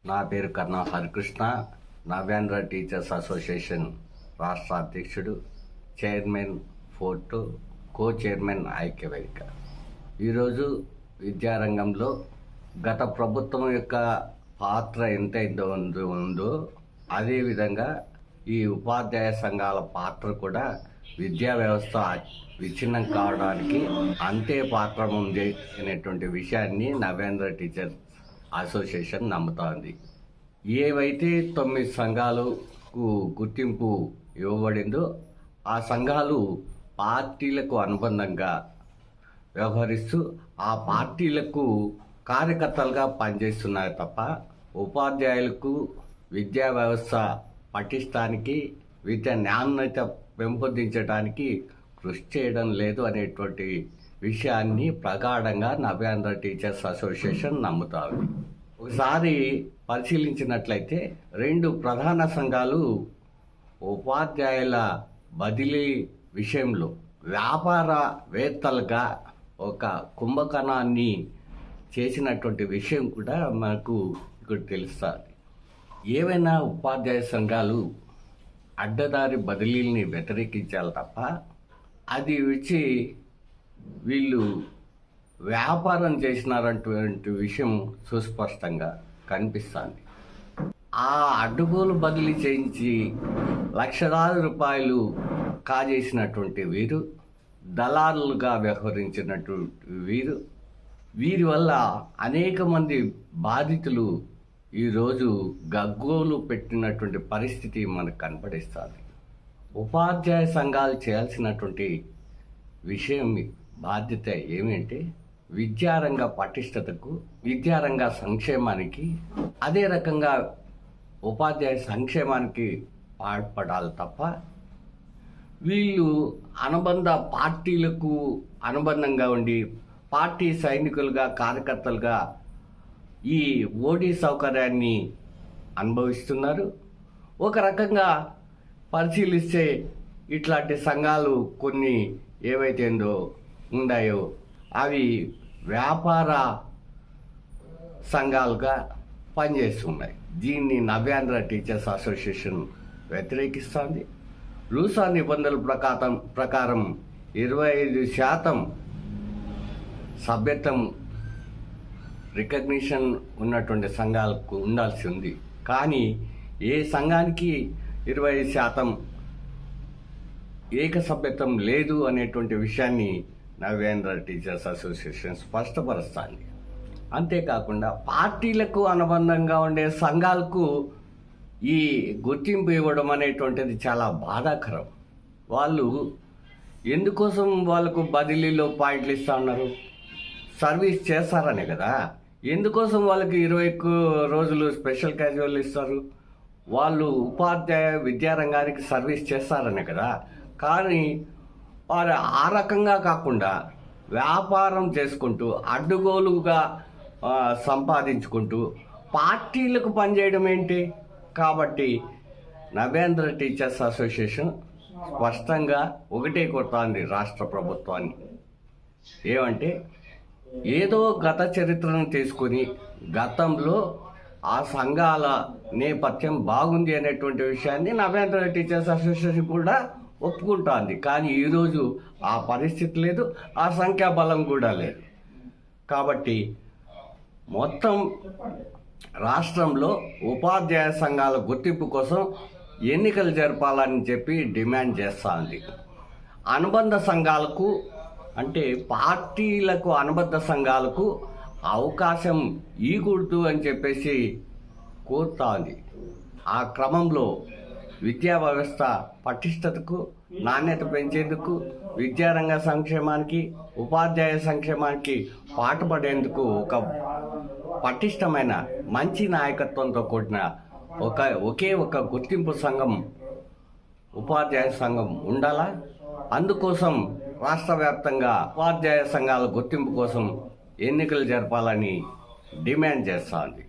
నా పేరు కర్ణా హరికృష్ణ. నవ్యాంధ్ర teachers association రాష్ట్ర అధ్యక్షుడు, చైర్మన్ ఫోర్టు, కో చైర్మన్ ఐక్యవేదిక. ఈరోజు విద్యారంగంలో గత ప్రభుత్వం యొక్క పాత్ర ఎంతైతే ఉందో అదేవిధంగా ఈ ఉపాధ్యాయ సంఘాల పాత్ర కూడా విద్యా వ్యవస్థ విచ్ఛిన్నం కావడానికి అంతే పాత్ర ఉంది అనేటువంటి విషయాన్ని నవ్యాంధ్ర టీచర్స్ అసోసియేషన్ నమ్ముతోంది. ఏవైతే 9 సంఘాలకు గుర్తింపు ఇవ్వబడిందో ఆ సంఘాలు పార్టీలకు అనుబంధంగా వ్యవహరిస్తూ ఆ పార్టీలకు కార్యకర్తలుగా పనిచేస్తున్నాయి తప్ప ఉపాధ్యాయులకు విద్యా వ్యవస్థ పటిష్టానికి, విద్యా నాణ్యత పెంపొందించడానికి కృషి చేయడం లేదు అనేటువంటి విషయాన్ని ప్రగాఢంగా నవ్యాంధ్ర టీచర్స్ అసోసియేషన్ నమ్ముతారు. ఒకసారి పరిశీలించినట్లయితే 2 ప్రధాన సంఘాలు ఉపాధ్యాయుల బదిలీ విషయంలో వ్యాపారవేత్తలుగా ఒక కుంభకణాన్ని చేసినటువంటి విషయం కూడా మనకు ఇక్కడ తెలుస్తుంది. ఏవైనా ఉపాధ్యాయ సంఘాలు అడ్డదారి బదిలీల్ని వ్యతిరేకించాలి తప్ప అది వచ్చి వీళ్ళు వ్యాపారం చేసినారంటువంటి విషయం సుస్పష్టంగా కనిపిస్తుంది. ఆ అడ్డుగోలు బదిలీ చేయించి లక్షలాది రూపాయలు కాజేసినటువంటి వీరు, దళారులుగా వ్యవహరించినటువంటి వీరి వల్ల అనేక మంది బాధితులు ఈరోజు గగ్గోలు పెట్టినటువంటి పరిస్థితి మనకు కనపడిస్తుంది. ఉపాధ్యాయ సంఘాలు చేయాల్సినటువంటి విషయం, బాధ్యత ఏమిటంటే విద్యారంగ పటిష్టతకు, విద్యారంగ సంక్షేమానికి, అదే రకంగా ఉపాధ్యాయ సంక్షేమానికి పాటుపడాలి తప్ప వీళ్ళు అనుబంధ పార్టీలకు అనుబంధంగా ఉండి పార్టీ సైనికులుగా, కార్యకర్తలుగా ఈ ఓడీ సౌకర్యాన్ని అనుభవిస్తున్నారు. ఒక రకంగా పరిశీలిస్తే ఇట్లాంటి సంఘాలు కొన్ని ఏవైతే ఉన్నాయో అవి వ్యాపార సంఘాలుగా పనిచేస్తున్నాయి. దీన్ని నవ్యాంధ్ర టీచర్స్ అసోసియేషన్ వ్యతిరేకిస్తుంది. రూసా నిబంధనల ప్రకారం 25% సభ్యత్వం రికగ్నిషన్ ఉన్నటువంటి సంఘాలకు ఉండాల్సి ఉంది. కానీ ఏ సంఘానికి 25% ఏక సభ్యత్వం లేదు అనేటువంటి విషయాన్ని నవ్యాంధ్ర టీచర్స్ అసోసియేషన్ స్పష్టపరుస్తుంది. అంతేకాకుండా పార్టీలకు అనుబంధంగా ఉండే సంఘాలకు ఈ గుర్తింపు ఇవ్వడం అనేటువంటిది చాలా బాధాకరం. వాళ్ళు ఎందుకోసం వాళ్ళకు బదిలీలో పాయింట్లు ఇస్తా ఉన్నారు? సర్వీస్ చేస్తారనే కదా. ఎందుకోసం వాళ్ళకి 21 రోజులు స్పెషల్ క్యాజువల్ ఇస్తారు? వాళ్ళు ఉపాధ్యాయ విద్యారంగానికి సర్వీస్ చేస్తారనే కదా. కానీ వారు ఆ రకంగా కాకుండా వ్యాపారం చేసుకుంటూ అడ్డుగోలుగా సంపాదించుకుంటూ పార్టీలకు పనిచేయడం ఏంటి? కాబట్టి నవ్యాంధ్ర టీచర్స్ అసోసియేషన్ స్పష్టంగా ఒకటే కొడుతోంది రాష్ట్ర ప్రభుత్వాన్ని. ఏమంటే ఏదో గత చరిత్రను తీసుకుని గతంలో ఆ సంఘాల నేపథ్యం బాగుంది అనేటువంటి విషయాన్ని నవ్యాంధ్ర టీచర్స్ అసోసియేషన్ కూడా ఒప్పుకుంటోంది. కానీ ఈరోజు ఆ పరిస్థితి లేదు, ఆ సంఖ్యాబలం కూడా లేదు. కాబట్టి మొత్తం రాష్ట్రంలో ఉపాధ్యాయ సంఘాల గుర్తింపు కోసం ఎన్నికలు జరపాలని చెప్పి డిమాండ్ చేస్తోంది. అనుబంధ సంఘాలకు అంటే పార్టీలకు అనుబద్ధ సంఘాలకు అవకాశం ఇవ్వకూడదు అని చెప్పేసి కోరుతోంది. ఆ క్రమంలో విద్యా వ్యవస్థ పటిష్టతకు, నాణ్యత పెంచేందుకు, విద్యారంగ సంక్షేమానికి, ఉపాధ్యాయ సంక్షేమానికి పాటుపడేందుకు ఒక పటిష్టమైన మంచి నాయకత్వంతో కూడిన ఒకే ఒక గుర్తింపు సంఘం, ఉపాధ్యాయ సంఘం ఉండాలా. అందుకోసం రాష్ట్ర వ్యాప్తంగా ఉపాధ్యాయ సంఘాల గుర్తింపు కోసం ఎన్నికలు జరపాలని డిమాండ్ చేస్తోంది.